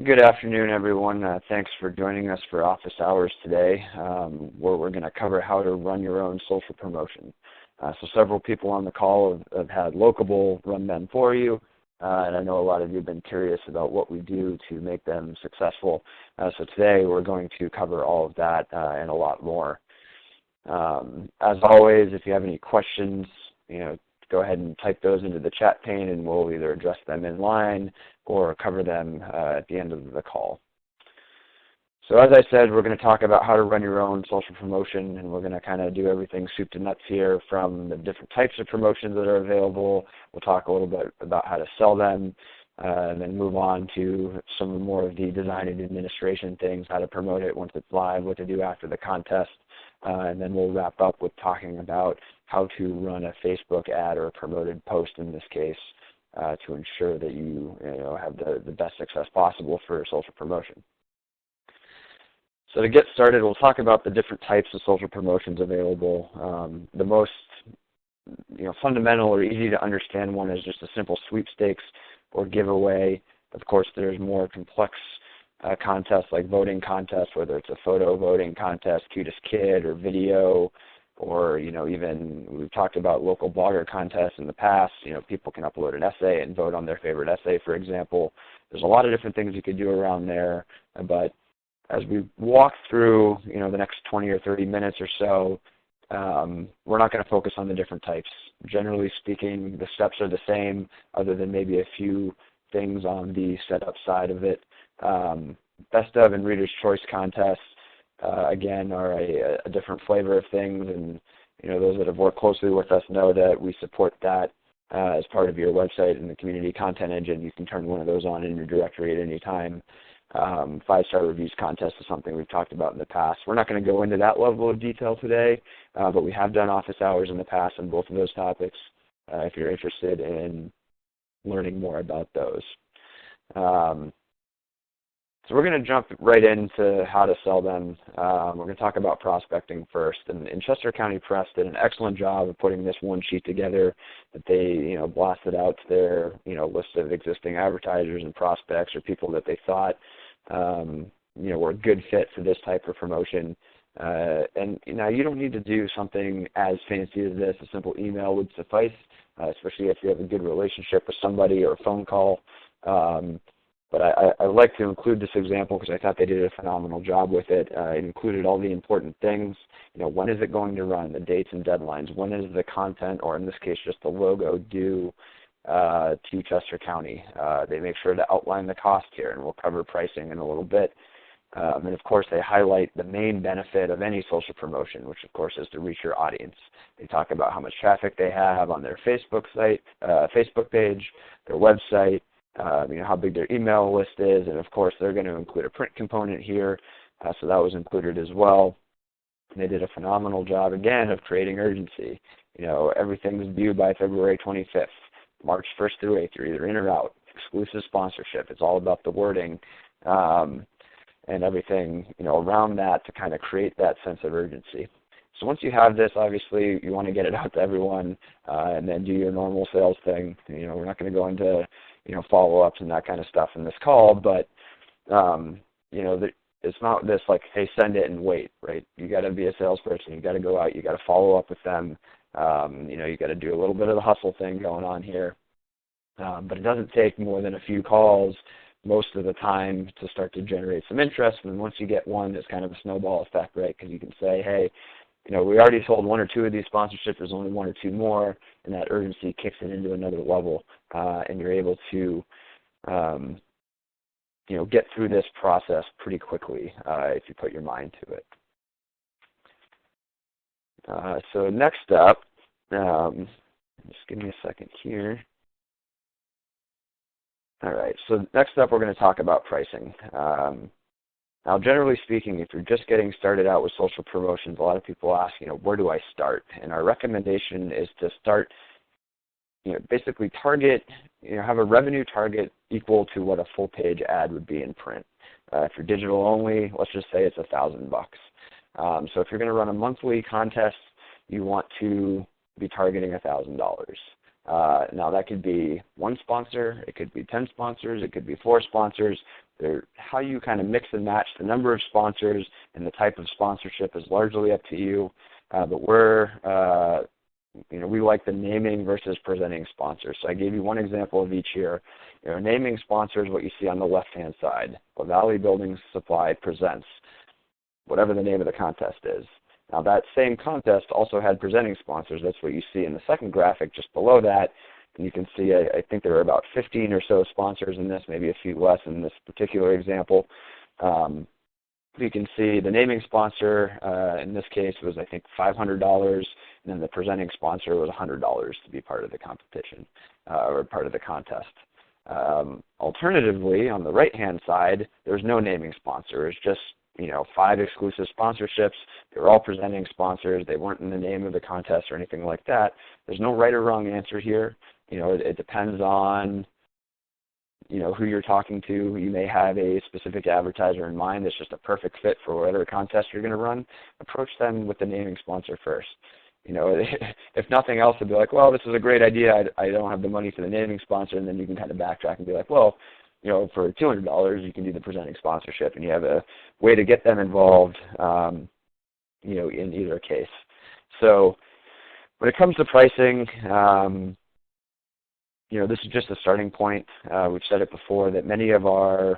Good afternoon, everyone. Thanks for joining us for office hours today, where we're going to cover how to run your own social promotion. So several people on the call have had Locable run them for you, and I know a lot of you have been curious about what we do to make them successful. So today we're going to cover all of that and a lot more. As always, if you have any questions, go ahead and type those into the chat pane, and we'll either address them in line or cover them at the end of the call. So as I said, we're going to talk about how to run your own social promotion, and we're going to kind of do everything soup to nuts here, from the different types of promotions that are available. We'll talk a little bit about how to sell them, and then move on to some more of the design and administration things, how to promote it once it's live, what to do after the contest, and then we'll wrap up with talking about how to run a Facebook ad or a promoted post in this case to ensure that you have the best success possible for social promotion. So to get started, we'll talk about the different types of social promotions available. The most fundamental or easy to understand one is just a simple sweepstakes or giveaway. Of course, there's more complex contests like voting contests, whether it's a photo voting contest, cutest kid, or video, or even we've talked about local blogger contests in the past. People can upload an essay and vote on their favorite essay, for example. There's a lot of different things you could do around there, but as we walk through the next 20 or 30 minutes or so, we're not going to focus on the different types. Generally speaking, the steps are the same, other than maybe a few things on the setup side of it. Best of and Reader's Choice contests, again, are a different flavor of things, and those that have worked closely with us know that we support that as part of your website and the community content engine. You can turn one of those on in your directory at any time. 5-star reviews contest is something we've talked about in the past. We're not going to go into that level of detail today, but we have done office hours in the past on both of those topics if you're interested in learning more about those. So we're going to jump right into how to sell them. We're going to talk about prospecting first. And Chester County Press did an excellent job of putting this one sheet together that they blasted out to their list of existing advertisers and prospects or people that they thought were a good fit for this type of promotion. And you don't need to do something as fancy as this. A simple email would suffice, especially if you have a good relationship with somebody or a phone call. But I like to include this example because I thought they did a phenomenal job with it. It included all the important things. When is it going to run, the dates and deadlines? When is the content, or in this case just the logo, due to Chester County? They make sure to outline the cost here, and we'll cover pricing in a little bit. And of course, they highlight the main benefit of any social promotion, which of course is to reach your audience. They talk about how much traffic they have on their Facebook page, their website, how big their email list is, and of course they're going to include a print component here, so that was included as well. And they did a phenomenal job, again, of creating urgency. Everything's due by February 25th, March 1st through 8th, you're either in or out, exclusive sponsorship. It's all about the wording and everything around that to kind of create that sense of urgency. So once you have this, obviously you want to get it out to everyone and then do your normal sales thing. We're not going to go into follow-ups and that kind of stuff in this call, but it's not this like, hey, send it and wait, right? You got to be a salesperson. You got to go out. You got to follow up with them. You got to do a little bit of the hustle thing going on here, but it doesn't take more than a few calls most of the time to start to generate some interest. And once you get one, it's kind of a snowball effect, right? Because you can say, hey, we already sold 1 or 2 of these sponsorships. There's only 1 or 2 more, and that urgency kicks it into another level, and you're able to, get through this process pretty quickly if you put your mind to it. So next up, just give me a second here. All right. So next up, we're going to talk about pricing. Now, generally speaking, if you're just getting started out with social promotions, a lot of people ask, where do I start? And our recommendation is to start, basically target, have a revenue target equal to what a full-page ad would be in print. If you're digital only, let's just say it's $1,000. So if you're going to run a monthly contest, you want to be targeting $1,000. Now that could be one sponsor, it could be 10 sponsors, it could be 4 sponsors. How you kind of mix and match the number of sponsors and the type of sponsorship is largely up to you. But we like the naming versus presenting sponsors. So I gave you one example of each here. Naming sponsors, what you see on the left-hand side. Valley Building Supply presents whatever the name of the contest is. Now that same contest also had presenting sponsors. That's what you see in the second graphic just below that. And you can see, I think there were about 15 or so sponsors in this, maybe a few less in this particular example. You can see the naming sponsor, in this case, was I think $500, and then the presenting sponsor was $100 to be part of the competition or part of the contest. Alternatively, on the right-hand side, there's no naming sponsor. It's just 5 exclusive sponsorships. They were all presenting sponsors. They weren't in the name of the contest or anything like that. There's no right or wrong answer here. It depends on who you're talking to. You may have a specific advertiser in mind that's just a perfect fit for whatever contest you're going to run. Approach them with the naming sponsor first. If nothing else, they'll be like, well, this is a great idea. I don't have the money for the naming sponsor, and then you can kind of backtrack and be like, well, for $200, you can do the presenting sponsorship, and you have a way to get them involved, in either case. So when it comes to pricing, this is just a starting point. We've said it before that many of the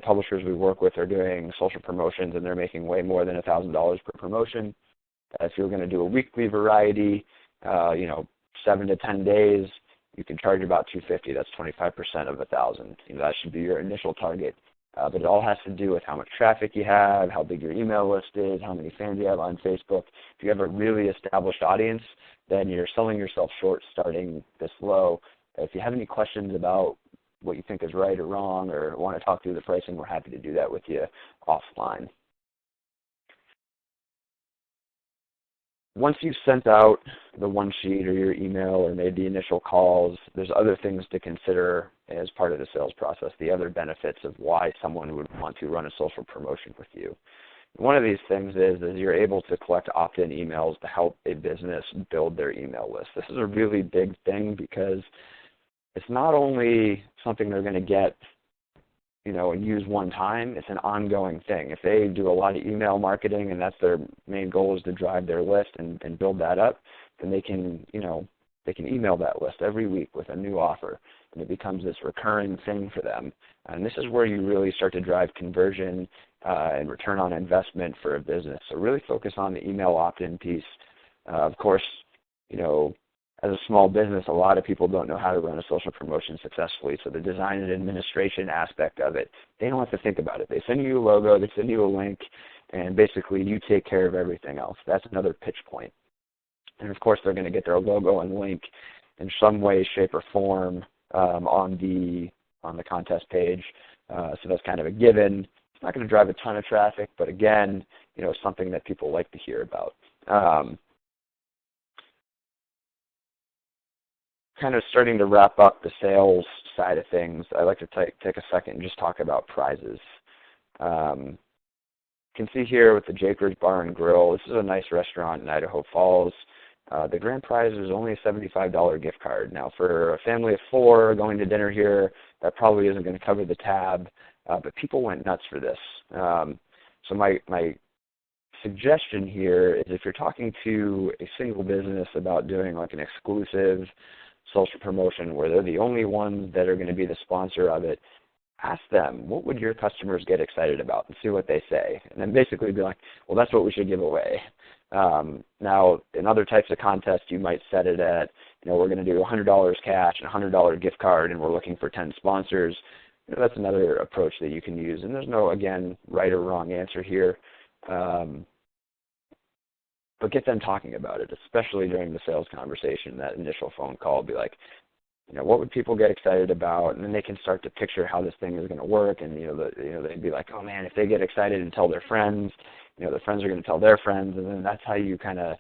publishers we work with are doing social promotions, and they're making way more than $1,000 per promotion. If you're going to do a weekly variety, 7 to 10 days, you can charge about $250. That's 25% of $1,000. That should be your initial target. But it all has to do with how much traffic you have, how big your email list is, how many fans you have on Facebook. If you have a really established audience, then you're selling yourself short starting this low. If you have any questions about what you think is right or wrong or want to talk through the pricing, we're happy to do that with you offline. Once you've sent out the one sheet or your email or made the initial calls, there's other things to consider as part of the sales process, the other benefits of why someone would want to run a social promotion with you. One of these things is you're able to collect opt-in emails to help a business build their email list. This is a really big thing because it's not only something they're going to get and use one time, it's an ongoing thing. If they do a lot of email marketing and that's their main goal is to drive their list and build that up, then they can email that list every week with a new offer, and it becomes this recurring thing for them. And this is where you really start to drive conversion and return on investment for a business. So really focus on the email opt-in piece. Of course, as a small business, a lot of people don't know how to run a social promotion successfully. So the design and administration aspect of it, they don't have to think about it. They send you a logo, they send you a link, and basically you take care of everything else. That's another pitch point. And of course, they're going to get their logo and link in some way, shape, or form on the contest page. So that's kind of a given. It's not going to drive a ton of traffic, but again, something that people like to hear about. Kind of starting to wrap up the sales side of things, I'd like to take a second and just talk about prizes. You can see here with the Jakers Bar and Grill, this is a nice restaurant in Idaho Falls. The grand prize is only a $75 gift card. Now, for a family of 4 going to dinner here, that probably isn't going to cover the tab, but people went nuts for this. So my suggestion here is if you're talking to a single business about doing like an exclusive social promotion where they're the only ones that are going to be the sponsor of it, ask them, what would your customers get excited about, and see what they say. And then basically be like, well, that's what we should give away. Now, in other types of contests, you might set it at, we're going to do $100 cash and a $100 gift card, and we're looking for 10 sponsors. That's another approach that you can use. And there's no, again, right or wrong answer here. But get them talking about it, especially during the sales conversation, that initial phone call. Be like, what would people get excited about? And then they can start to picture how this thing is going to work. And, they'd be like, oh, man, if they get excited and tell their friends, their friends are going to tell their friends. And then that's how you kind of,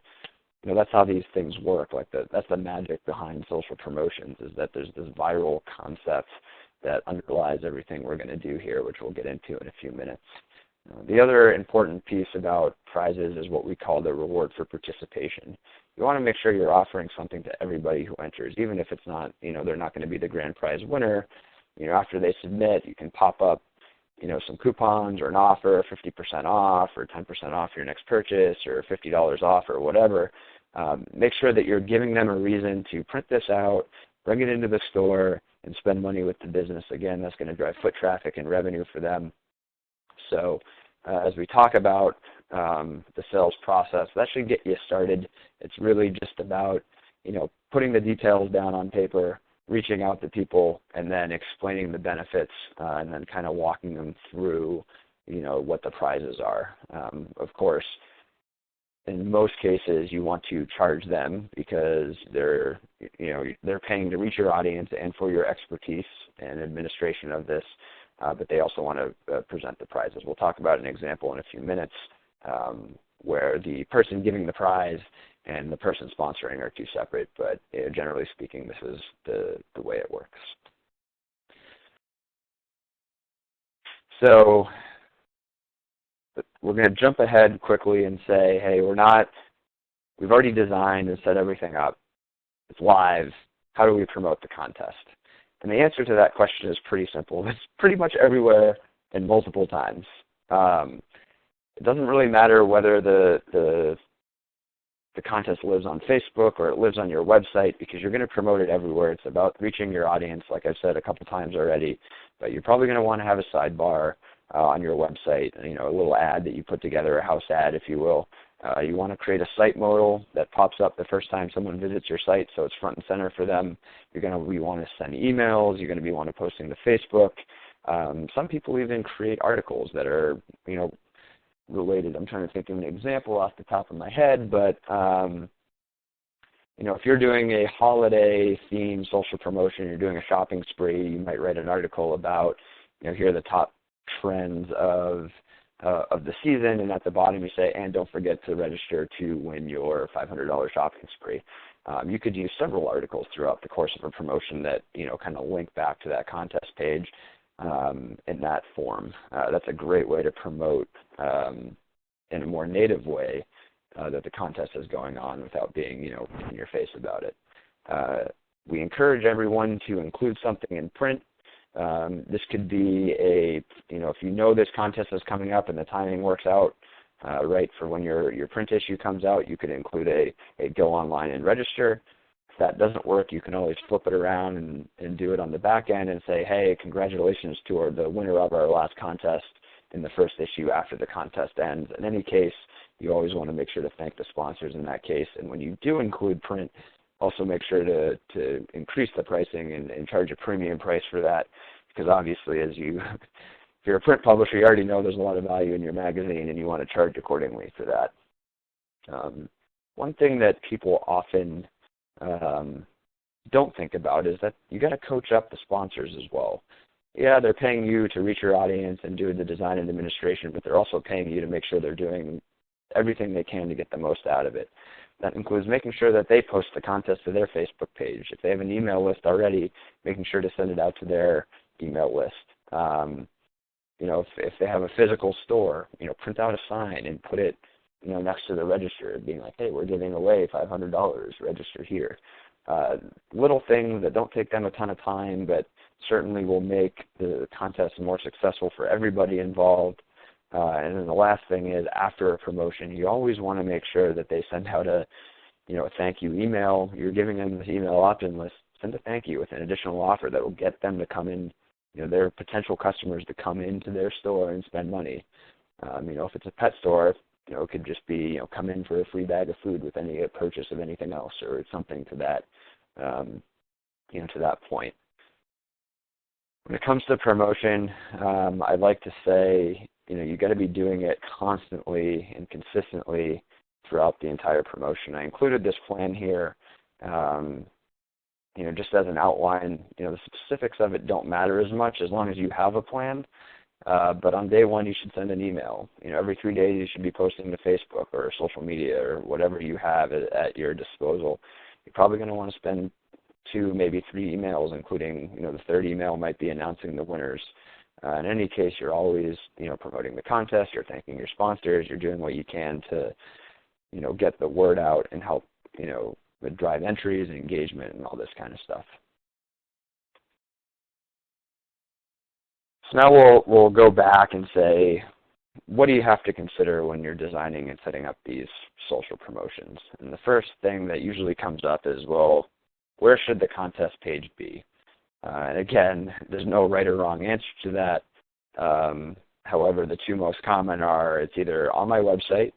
that's how these things work. Like that's the magic behind social promotions, is that there's this viral concept that underlies everything we're going to do here, which we'll get into in a few minutes. The other important piece about prizes is what we call the reward for participation. you want to make sure you're offering something to everybody who enters, even if it's not, they're not going to be the grand prize winner. After they submit, you can pop up, some coupons or an offer, 50% off or 10% off your next purchase or $50 off or whatever. Make sure that you're giving them a reason to print this out, bring it into the store, and spend money with the business. Again, that's going to drive foot traffic and revenue for them. So as we talk about the sales process, that should get you started. It's really just about, putting the details down on paper, reaching out to people, and then explaining the benefits, and then kind of walking them through, what the prizes are. Of course, in most cases, you want to charge them because they're paying to reach your audience and for your expertise and administration of this, but they also want to present the prizes. We'll talk about an example in a few minutes where the person giving the prize and the person sponsoring are two separate, but generally speaking, this is the way it works. So we're going to jump ahead quickly and say, hey, we've already designed and set everything up. It's live. How do we promote the contest? And the answer to that question is pretty simple. It's pretty much everywhere and multiple times. It doesn't really matter whether the contest lives on Facebook or it lives on your website, because you're going to promote it everywhere. It's about reaching your audience, like I've said a couple times already, but you're probably going to want to have a sidebar on your website, a little ad that you put together, a house ad, if you will. You want to create a site modal that pops up the first time someone visits your site, so it's front and center for them. You're going to want to send emails. You're going to want to posting to Facebook. Some people even create articles that are, related. I'm trying to think of an example off the top of my head, but if you're doing a holiday-themed social promotion, you're doing a shopping spree, you might write an article about, here are the top trends of the season, and at the bottom you say, and don't forget to register to win your $500 shopping spree. You could use several articles throughout the course of a promotion that, kind of link back to that contest page in that form. That's a great way to promote in a more native way that the contest is going on without being, in your face about it. We encourage everyone to include something in print. This could be if this contest is coming up and the timing works out right for when your print issue comes out, you could include a go online and register. If that doesn't work, you can always flip it around and do it on the back end and say, hey, congratulations to the winner of our last contest in the first issue after the contest ends. In any case, you always want to make sure to thank the sponsors in that case. And when you do include print, also make sure to increase the pricing and charge a premium price for that, because obviously if you're a print publisher, you already know there's a lot of value in your magazine and you want to charge accordingly for that. One thing that people often don't think about is that you got to coach up the sponsors as well. Yeah, they're paying you to reach your audience and do the design and administration, but they're also paying you to make sure they're doing everything they can to get the most out of it. That includes making sure that they post the contest to their Facebook page. If they have an email list already, making sure to send it out to their email list. If they have a physical store, print out a sign and put it, next to the register, being like, hey, we're giving away $500, register here. Little things that don't take them a ton of time, but certainly will make the contest more successful for everybody involved. And then the last thing is, after a promotion, you always want to make sure that they send out a thank you email. You're giving them this email opt-in list. Send a thank you with an additional offer that will get them to come in, their potential customers to come into their store and spend money. If it's a pet store, it could just be, come in for a free bag of food with any purchase of anything else, or something to that, to that point. When it comes to promotion, I'd like to say, you got to be doing it constantly and consistently throughout the entire promotion. I included this plan here, just as an outline. The specifics of it don't matter as much as long as you have a plan. But on day one, you should send an email. Every 3 days, you should be posting to Facebook or social media or whatever you have at your disposal. You're probably going to want to spend 2, maybe 3 emails, including, the third email might be announcing the winners. In any case, you're always, promoting the contest. You're thanking your sponsors. You're doing what you can to, get the word out and help, would drive entries and engagement and all this kind of stuff. So now we'll go back and say, what do you have to consider when you're designing and setting up these social promotions? And the first thing that usually comes up is, well, where should the contest page be? And again, there's no right or wrong answer to that. However, the two most common are it's either on my website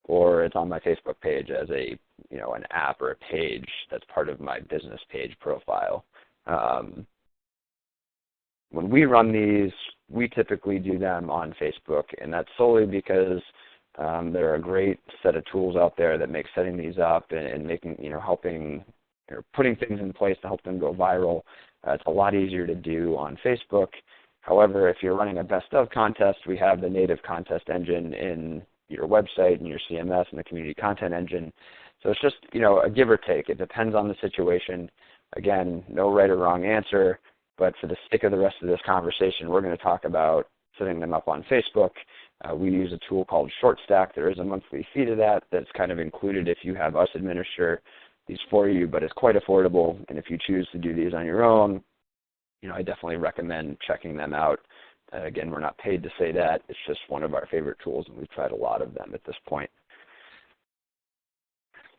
or it's on my Facebook page as an app or a page that's part of my business page profile. When we run these, we typically do them on Facebook, and that's solely because there are a great set of tools out there that make setting these up and making, helping or putting things in place to help them go viral. It's a lot easier to do on Facebook. However, if you're running a best of contest, we have the native contest engine in your website and your CMS and the community content engine. So it's just, a give or take. It depends on the situation. Again, no right or wrong answer. But for the sake of the rest of this conversation, we're going to talk about setting them up on Facebook. We use a tool called ShortStack. There is a monthly fee to that that's kind of included if you have us administer these for you, but it's quite affordable. And if you choose to do these on your own, I definitely recommend checking them out. Again, we're not paid to say that. It's just one of our favorite tools, and we've tried a lot of them at this point.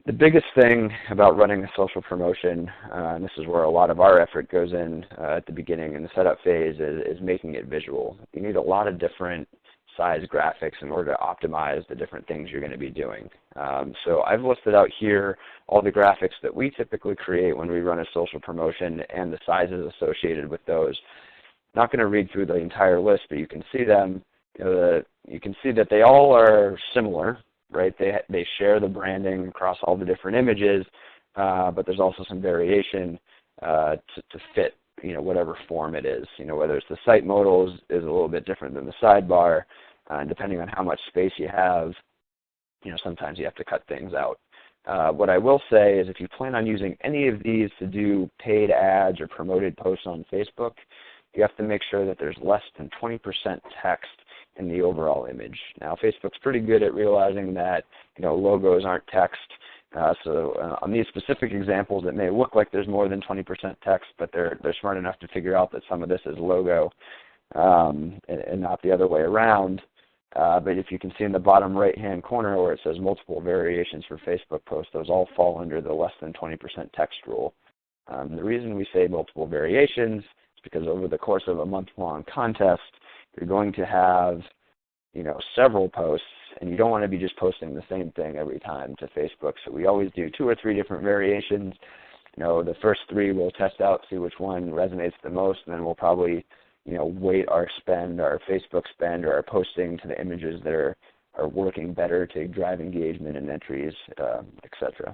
The biggest thing about running a social promotion, and this is where a lot of our effort goes in at the beginning in the setup phase, is making it visual. You need a lot of different size graphics in order to optimize the different things you're going to be doing. So I've listed out here all the graphics that we typically create when we run a social promotion and the sizes associated with those. Not going to read through the entire list, but you can see them. You can see that they all are similar. Right, they share the branding across all the different images, but there's also some variation to fit, whatever form it is. Whether it's the site modal is a little bit different than the sidebar, and depending on how much space you have, sometimes you have to cut things out. What I will say is if you plan on using any of these to do paid ads or promoted posts on Facebook, you have to make sure that there's less than 20% text in the overall image. Now, Facebook's pretty good at realizing that logos aren't text. So on these specific examples, it may look like there's more than 20% text, but they're smart enough to figure out that some of this is logo and not the other way around. But if you can see in the bottom right-hand corner where it says multiple variations for Facebook posts, those all fall under the less than 20% text rule. The reason we say multiple variations is because over the course of a month-long contest, you're going to have, several posts, and you don't want to be just posting the same thing every time to Facebook. So we always do 2 or 3 different variations. The first 3 we'll test out, see which one resonates the most, and then we'll probably, weight our spend, our Facebook spend, or our posting to the images that are working better to drive engagement and entries, etc.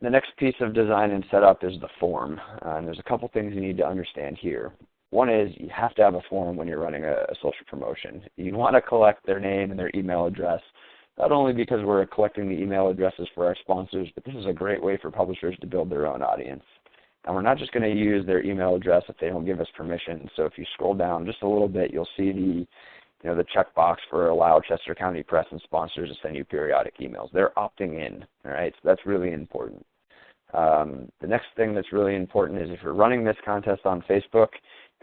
The next piece of design and setup is the form. And there's a couple things you need to understand here. One is you have to have a form when you're running a social promotion. You want to collect their name and their email address, not only because we're collecting the email addresses for our sponsors, but this is a great way for publishers to build their own audience. And we're not just going to use their email address if they don't give us permission. So if you scroll down just a little bit, you'll see the checkbox for allow Chester County Press and sponsors to send you periodic emails. They're opting in, all right? So that's really important. The next thing that's really important is if you're running this contest on Facebook,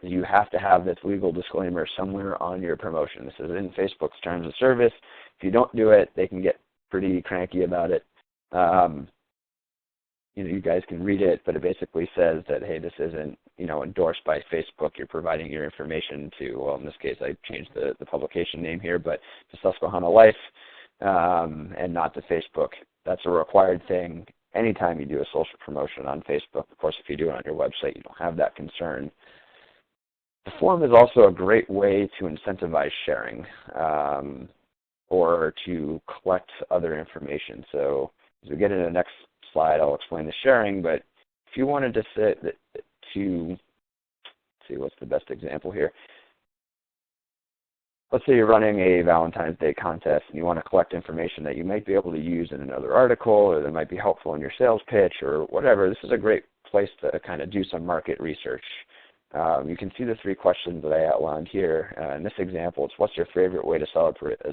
you have to have this legal disclaimer somewhere on your promotion. This is in Facebook's terms of service. If you don't do it, they can get pretty cranky about it. You guys can read it, but it basically says that, hey, this isn't, endorsed by Facebook. You're providing your information to, well, in this case, I changed the publication name here, but to Susquehanna Life and not to Facebook. That's a required thing anytime you do a social promotion on Facebook. Of course, if you do it on your website, you don't have that concern. The form is also a great way to incentivize sharing or to collect other information. So as we get into the next slide, I'll explain the sharing, but if you wanted to see what's the best example here. Let's say you're running a Valentine's Day contest and you want to collect information that you might be able to use in another article or that might be helpful in your sales pitch or whatever. This is a great place to kind of do some market research. You can see the 3 questions that I outlined here. In this example, it's what's your favorite way to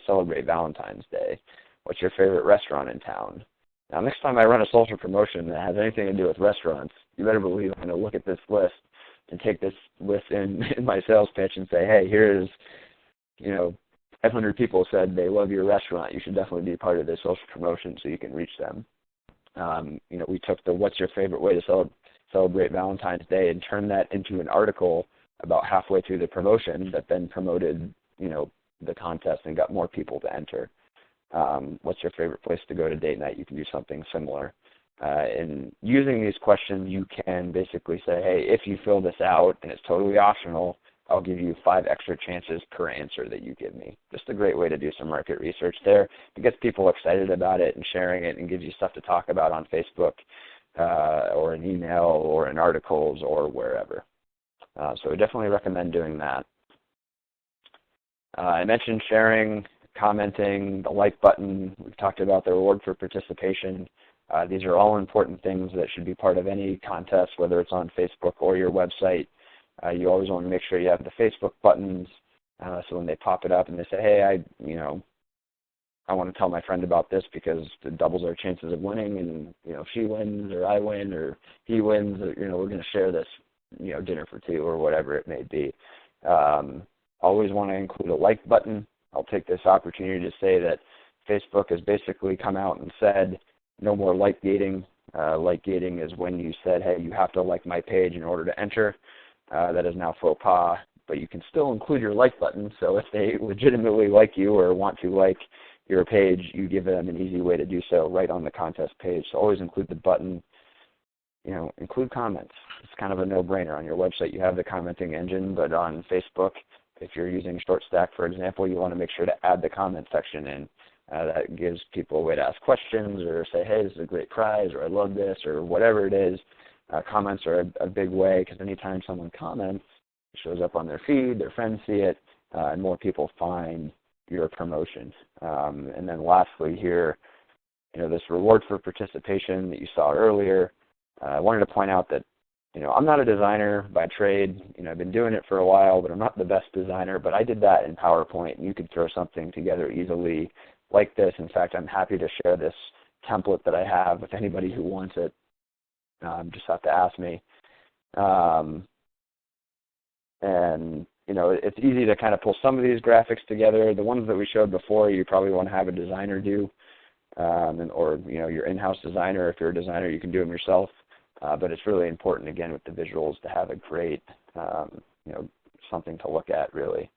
celebrate Valentine's Day? what's your favorite restaurant in town? Now, next time I run a social promotion that has anything to do with restaurants, you better believe I'm going to look at this list and take this list in my sales pitch and say, hey, here's, 500 people said they love your restaurant. You should definitely be part of this social promotion so you can reach them. We took the what's your favorite way to celebrate Valentine's Day and turned that into an article about halfway through the promotion that then promoted, the contest and got more people to enter. What's your favorite place to go to date night? You can do something similar. And using these questions, you can basically say, hey, if you fill this out, and it's totally optional, I'll give you 5 extra chances per answer that you give me. Just a great way to do some market research there. It gets people excited about it and sharing it and gives you stuff to talk about on Facebook or in email or in articles or wherever. So I definitely recommend doing that. I mentioned sharing, commenting, the like button. We've talked about the reward for participation. These are all important things that should be part of any contest, whether it's on Facebook or your website. You always want to make sure you have the Facebook buttons so when they pop it up and they say, hey, I want to tell my friend about this because it doubles our chances of winning, and if she wins or I win or he wins, we're going to share this dinner for 2 or whatever it may be. Always want to include a like button. I'll take this opportunity to say that Facebook has basically come out and said no more like gating. Like gating is when you said, hey, you have to like my page in order to enter. That is now faux pas, but you can still include your like button. So if they legitimately like you or want to like your page, you give them an easy way to do so right on the contest page. So always include the button. Include comments. It's kind of a no-brainer. On your website, you have the commenting engine, but on Facebook, if you're using ShortStack, for example, you want to make sure to add the comment section in. That gives people a way to ask questions or say, hey, this is a great prize, or I love this, or whatever it is. Comments are a big way, because anytime someone comments, it shows up on their feed, their friends see it, and more people find your promotion. And then lastly here, this reward for participation that you saw earlier, I wanted to point out that I'm not a designer by trade. I've been doing it for a while, but I'm not the best designer. But I did that in PowerPoint, and you could throw something together easily like this. In fact, I'm happy to share this template that I have with anybody who wants it. Just have to ask me. And it's easy to kind of pull some of these graphics together. The ones that we showed before, you probably want to have a designer do, or your in-house designer. If you're a designer, you can do them yourself. But it's really important, again, with the visuals to have a great, something to look at, really.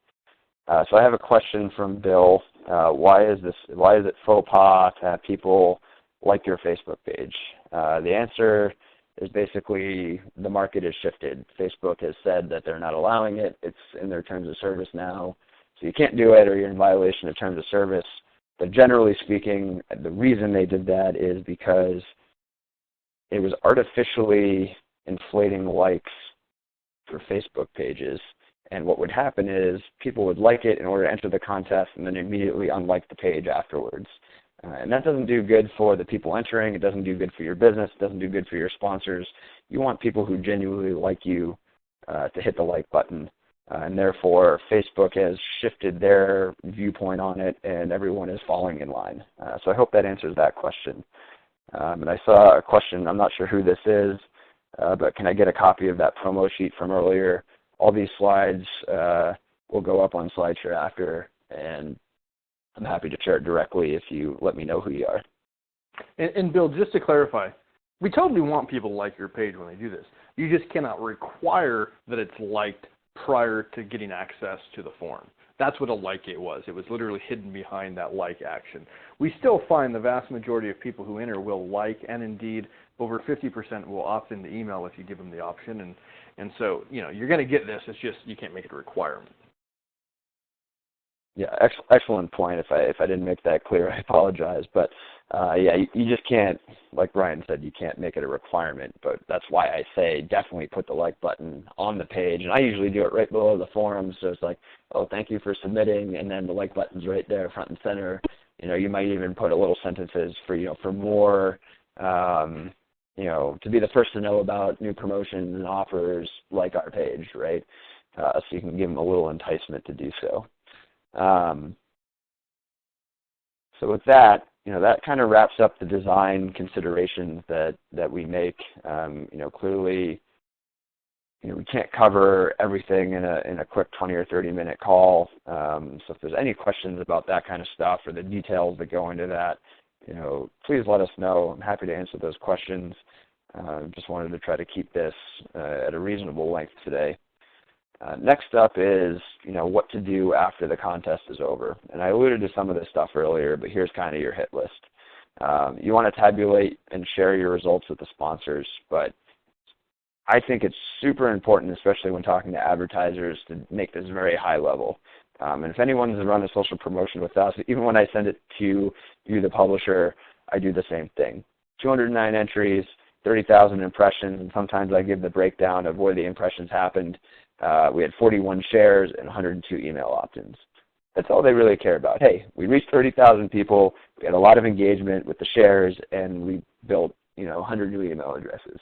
So I have a question from Bill. Why is it faux pas to have people like your Facebook page? The answer is basically the market has shifted. Facebook has said that they're not allowing it. It's in their terms of service now. So you can't do it or you're in violation of terms of service. But generally speaking, the reason they did that is because it was artificially inflating likes for Facebook pages. And what would happen is people would like it in order to enter the contest and then immediately unlike the page afterwards. And that doesn't do good for the people entering. It doesn't do good for your business. It doesn't do good for your sponsors. You want people who genuinely like you to hit the like button. And therefore, Facebook has shifted their viewpoint on it, and everyone is falling in line. So I hope that answers that question. And I saw a question, I'm not sure who this is, but can I get a copy of that promo sheet from earlier? All these slides will go up on SlideShare after, and I'm happy to share it directly if you let me know who you are. And Bill, just to clarify, we totally want people to like your page when they do this. You just cannot require that it's liked prior to getting access to the form. That's what a like it was. It was literally hidden behind that like action. We still find the vast majority of people who enter will like, and indeed over 50% will opt into email if you give them the option. And so, you're going to get this. It's just you can't make it a requirement. Yeah, excellent point. If I didn't make that clear, I apologize. But you just can't, like Brian said, you can't make it a requirement. But that's why I say definitely put the like button on the page. And I usually do it right below the form. So it's like, oh, thank you for submitting, and then the like button's right there, front and center. You might even put a little sentences for more, to be the first to know about new promotions and offers, like our page, right? So you can give them a little enticement to do so. So with that, that kind of wraps up the design considerations that we make. Clearly, we can't cover everything in a quick 20 or 30-minute call. So if there's any questions about that kind of stuff or the details that go into that, please let us know. I'm happy to answer those questions. Just wanted to try to keep this at a reasonable length today. Next up is, what to do after the contest is over. And I alluded to some of this stuff earlier, but here's kind of your hit list. You want to tabulate and share your results with the sponsors, but I think it's super important, especially when talking to advertisers, to make this very high level. And if anyone has run a social promotion with us, even when I send it to you, the publisher, I do the same thing. 209 entries, 30,000 impressions, and sometimes I give the breakdown of where the impressions happened. We had 41 shares and 102 email opt-ins. That's all they really care about. Hey, we reached 30,000 people, we had a lot of engagement with the shares, and we built 100 new email addresses.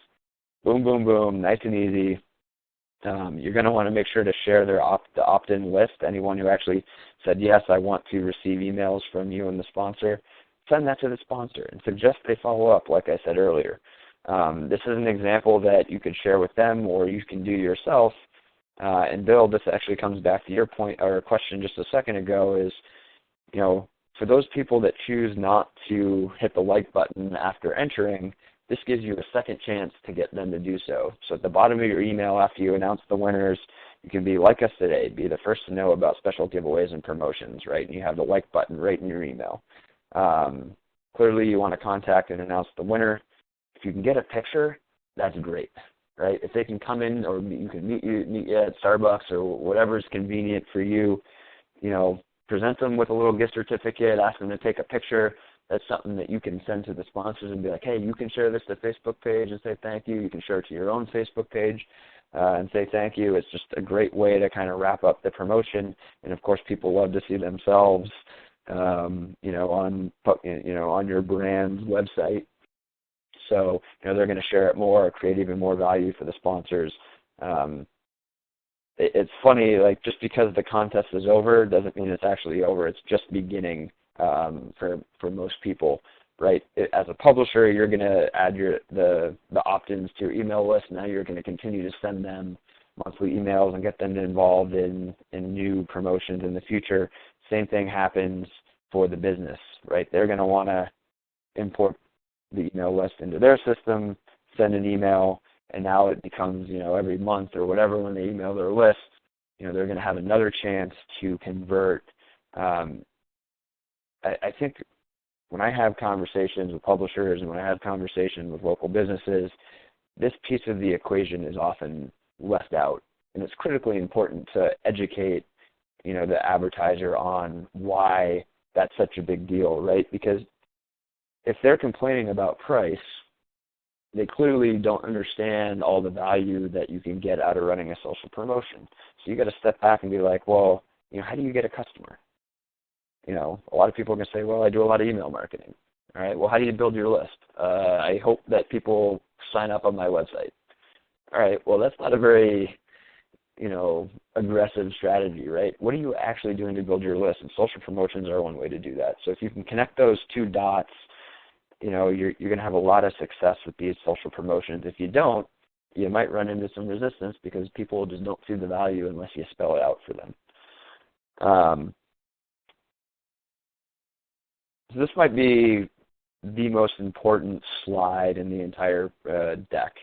Boom, boom, boom, nice and easy. You're going to want to make sure to share the opt-in list. Anyone who actually said, yes, I want to receive emails from you and the sponsor, send that to the sponsor and suggest they follow up, like I said earlier. This is an example that you could share with them or you can do yourself. And Bill, this actually comes back to your point or question just a second ago is, for those people that choose not to hit the like button after entering, this gives you a second chance to get them to do so. So at the bottom of your email after you announce the winners, you can be like us today, be the first to know about special giveaways and promotions, right? And you have the like button right in your email. Clearly you want to contact and announce the winner. If you can get a picture, that's great, right? If they can come in or you can meet you at Starbucks or whatever is convenient for you, present them with a little gift certificate, ask them to take a picture. That's something that you can send to the sponsors and be like, hey, you can share this to the Facebook page and say thank you. You can share it to your own Facebook page and say thank you. It's just a great way to kind of wrap up the promotion. And, of course, people love to see themselves, on your brand's website. So, they're going to share it more, create even more value for the sponsors. It's funny, like just because the contest is over doesn't mean it's actually over. It's just beginning for most people, right? As a publisher, you're going to add the opt-ins to your email list. Now you're going to continue to send them monthly emails and get them involved in new promotions in the future. Same thing happens for the business, right? They're going to want to import the email list into their system, send an email, and now it becomes, every month or whatever when they email their list, they're going to have another chance to convert. I think when I have conversations with publishers and when I have conversations with local businesses, this piece of the equation is often left out. And it's critically important to educate, the advertiser on why that's such a big deal, right? Because if they're complaining about price, they clearly don't understand all the value that you can get out of running a social promotion. So you got to step back and be like, well, how do you get a customer? A lot of people are going to say, well, I do a lot of email marketing. All right, well, how do you build your list? I hope that people sign up on my website. All right, well, that's not a very, aggressive strategy, right? What are you actually doing to build your list? And social promotions are one way to do that. So if you can connect those two dots, you're going to have a lot of success with these social promotions. If you don't, you might run into some resistance because people just don't see the value unless you spell it out for them. So this might be the most important slide in the entire deck,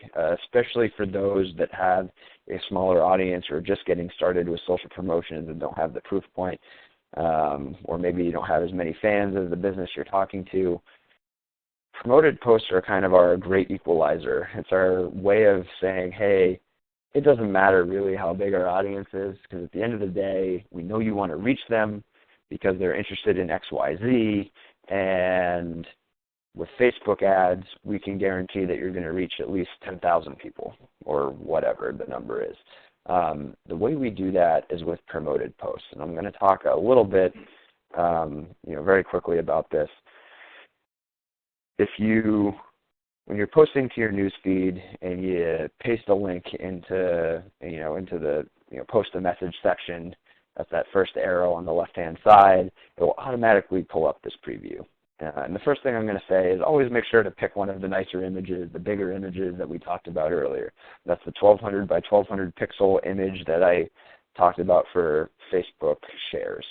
especially for those that have a smaller audience or just getting started with social promotions and don't have the proof point, or maybe you don't have as many fans as the business you're talking to. Promoted posts are kind of our great equalizer. It's our way of saying, hey, it doesn't matter really how big our audience is, because at the end of the day, we know you want to reach them because they're interested in X, Y, Z, and with Facebook ads, we can guarantee that you're going to reach at least 10,000 people or whatever the number is. The way we do that is with promoted posts, and I'm going to talk a little bit, very quickly about this. When you're posting to your newsfeed and you paste a link into the post a message section, that's that first arrow on the left-hand side, it will automatically pull up this preview. And the first thing I'm going to say is always make sure to pick one of the nicer images, the bigger images that we talked about earlier. That's the 1200 by 1200 pixel image that I talked about for Facebook shares,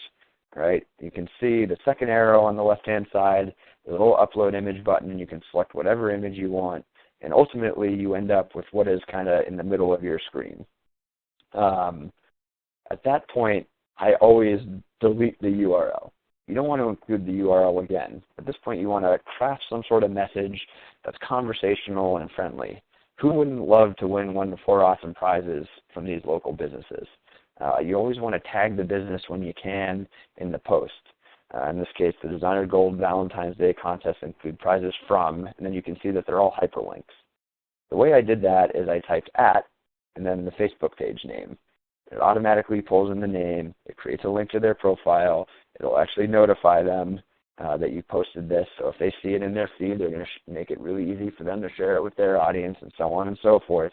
right? You can see the second arrow on the left-hand side, the little upload image button, and you can select whatever image you want. And ultimately, you end up with what is kind of in the middle of your screen. At that point, I always delete the URL. You don't want to include the URL again. At this point, you want to craft some sort of message that's conversational and friendly. Who wouldn't love to win 1 to 4 awesome prizes from these local businesses? You always want to tag the business when you can in the post. In this case, the Designer Gold Valentine's Day contest include prizes from, and then you can see that they're all hyperlinks. The way I did that is I typed @ and then the Facebook page name. It automatically pulls in the name. It creates a link to their profile. It'll actually notify them that you posted this. So if they see it in their feed, they're going to make it really easy for them to share it with their audience and so on and so forth.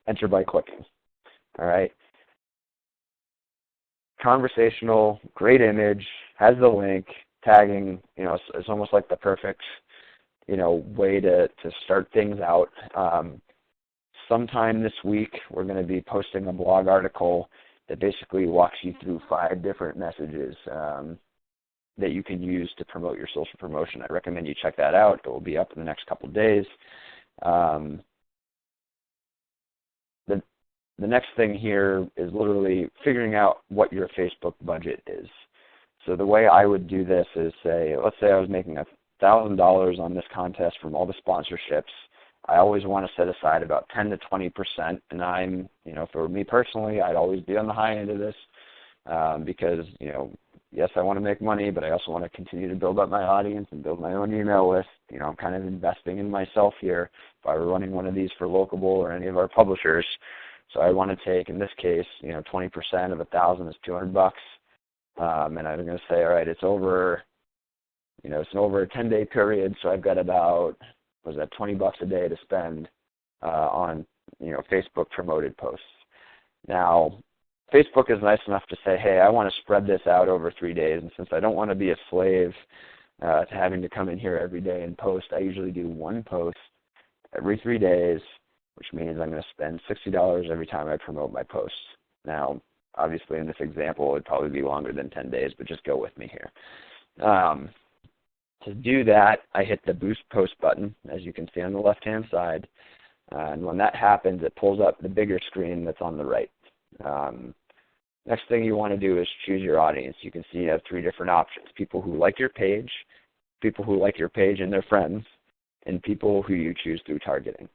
Enter by clicking. All right. Conversational, great image, has the link, tagging, it's almost like the perfect, way to start things out. Sometime this week, we're going to be posting a blog article that basically walks you through 5 different messages that you can use to promote your social promotion. I recommend you check that out. It will be up in the next couple of days. The next thing here is literally figuring out what your Facebook budget is. So the way I would do this is let's say I was making $1,000 on this contest from all the sponsorships. I always want to set aside about 10 to 20%, and for me personally, I'd always be on the high end of this because, yes, I want to make money, but I also want to continue to build up my audience and build my own email list. I'm kind of investing in myself here if I were running one of these for Locable or any of our publishers. So I want to take, in this case, 20% of 1,000 is $200, and I'm going to say, all right, it's over, it's over a 10-day period, so I've got about, $20 a day to spend on, Facebook promoted posts. Now, Facebook is nice enough to say, hey, I want to spread this out over 3 days, and since I don't want to be a slave to having to come in here every day and post, I usually do one post every 3 days, which means I'm going to spend $60 every time I promote my posts. Now, obviously in this example, it would probably be longer than 10 days, but just go with me here. To do that, I hit the Boost Post button, as you can see on the left-hand side. And when that happens, it pulls up the bigger screen that's on the right. Next thing you want to do is choose your audience. You can see you have 3 different options: people who like your page, people who like your page and their friends, and people who you choose through targeting.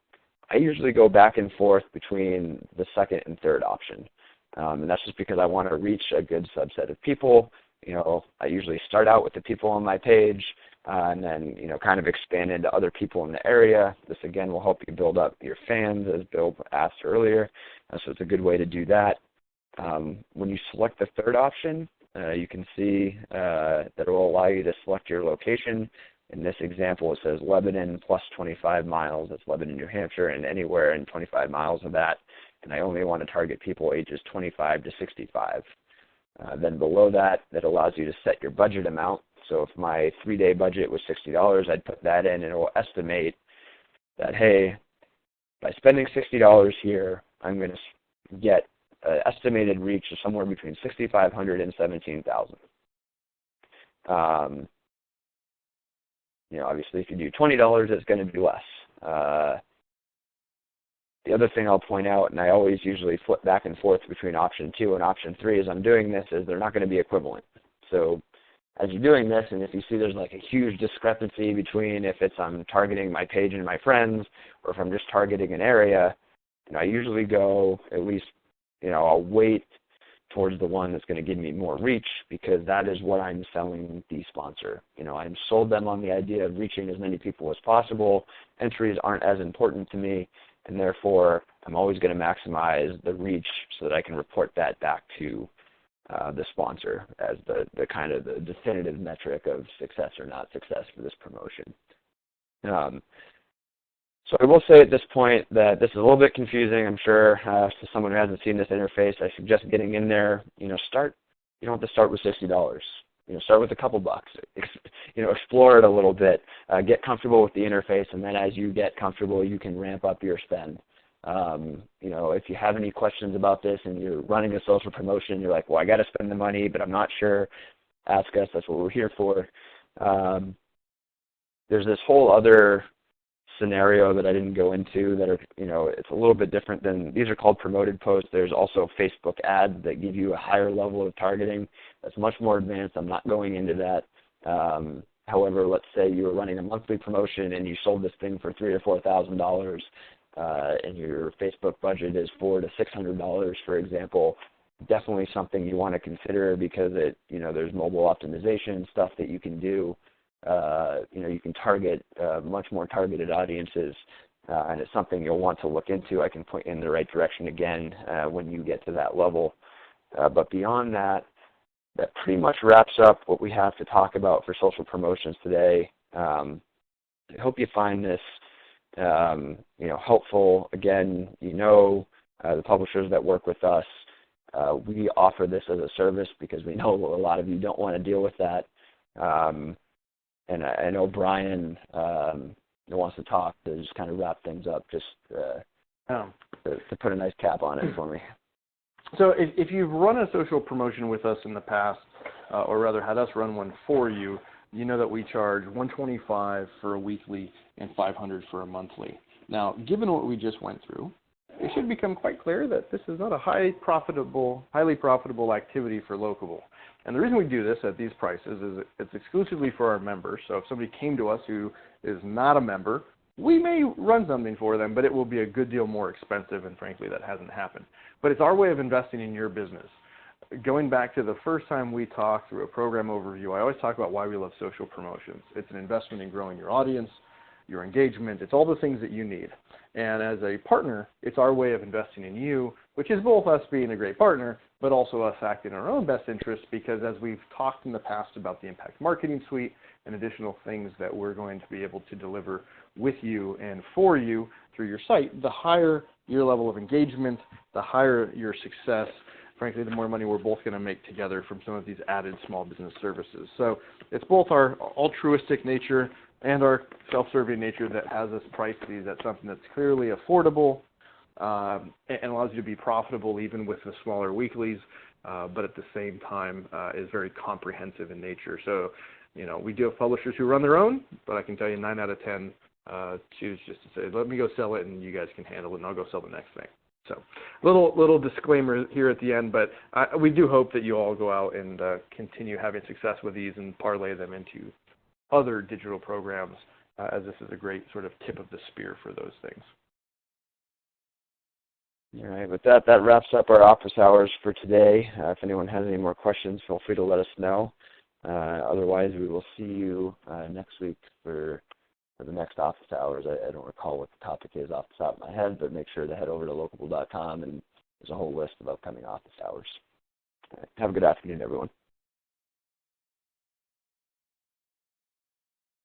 I usually go back and forth between the second and third option, and that's just because I want to reach a good subset of people. I usually start out with the people on my page and then, kind of expand into other people in the area. This, again, will help you build up your fans, as Bill asked earlier, so it's a good way to do that. When you select the third option, you can see that it will allow you to select your location. In this example, it says Lebanon plus 25 miles. That's Lebanon, New Hampshire, and anywhere in 25 miles of that. And I only want to target people ages 25 to 65. Then below that, that allows you to set your budget amount. So if my 3-day budget was $60, I'd put that in, and it will estimate that, hey, by spending $60 here, I'm going to get an estimated reach of somewhere between 6,500 and 17,000. Obviously, if you do $20, it's going to be less. The other thing I'll point out, and I always usually flip back and forth between option 2 and option 3 as I'm doing this, is they're not going to be equivalent. So as you're doing this, and if you see there's like a huge discrepancy between if I'm targeting my page and my friends, or if I'm just targeting an area, I usually go at least, I'll wait towards the one that's going to give me more reach, because that is what I'm selling the sponsor. I'm sold them on the idea of reaching as many people as possible. Entries aren't as important to me, and therefore I'm always going to maximize the reach so that I can report that back to the sponsor as the kind of the definitive metric of success or not success for this promotion. So I will say at this point that this is a little bit confusing, I'm sure, to someone who hasn't seen this interface. I suggest getting in there, you don't have to start with $60. start with a couple bucks. Explore it a little bit. Get comfortable with the interface, and then as you get comfortable, you can ramp up your spend. If you have any questions about this and you're running a social promotion, you're like, well, I got to spend the money, but I'm not sure. Ask us. That's what we're here for. There's this whole other scenario that I didn't go into that are, it's a little bit different than, these are called promoted posts. There's also Facebook ads that give you a higher level of targeting. That's much more advanced. I'm not going into that. However, let's say you were running a monthly promotion and you sold this thing for $3,000 or $4,000, and your Facebook budget is $400 to $600, for example. Definitely something you want to consider because there's mobile optimization stuff that you can do. You can target much more targeted audiences, and it's something you'll want to look into. I can point you in the right direction again when you get to that level. But beyond that, that pretty much wraps up what we have to talk about for social promotions today. I hope you find this helpful. Again, the publishers that work with us, we offer this as a service because we know a lot of you don't want to deal with that. And I know Brian wants to talk to just kind of wrap things up, just to put a nice cap on it for me. So if you've run a social promotion with us in the past, or rather had us run one for you, you know that we charge $125 for a weekly and $500 for a monthly. Now, given what we just went through, it should become quite clear that this is not a highly profitable activity for Locable. And the reason we do this at these prices is it's exclusively for our members. So if somebody came to us who is not a member, we may run something for them, but it will be a good deal more expensive, and frankly, that hasn't happened. But it's our way of investing in your business. Going back to the first time we talked through a program overview, I always talk about why we love social promotions. It's an investment in growing your audience, your engagement. It's all the things that you need. And as a partner, it's our way of investing in you, which is both us being a great partner, but also us acting in our own best interest, because as we've talked in the past about the Impact Marketing Suite and additional things that we're going to be able to deliver with you and for you through your site, the higher your level of engagement, the higher your success. Frankly, the more money we're both going to make together from some of these added small business services. So it's both our altruistic nature and our self-serving nature that has us price these at something that's clearly affordable and allows you to be profitable even with the smaller weeklies, but at the same time is very comprehensive in nature. So, we do have publishers who run their own, but I can tell you 9 out of 10 choose just to say, let me go sell it and you guys can handle it and I'll go sell the next thing. So little disclaimer here at the end, but we do hope that you all go out and continue having success with these and parlay them into other digital programs, as this is a great sort of tip of the spear for those things. All right, with that wraps up our office hours for today. If anyone has any more questions, feel free to let us know. Otherwise, we will see you next week for the next office hours. I don't recall what the topic is off the top of my head, but make sure to head over to locable.com, and there's a whole list of upcoming office hours. All right, have a good afternoon, everyone.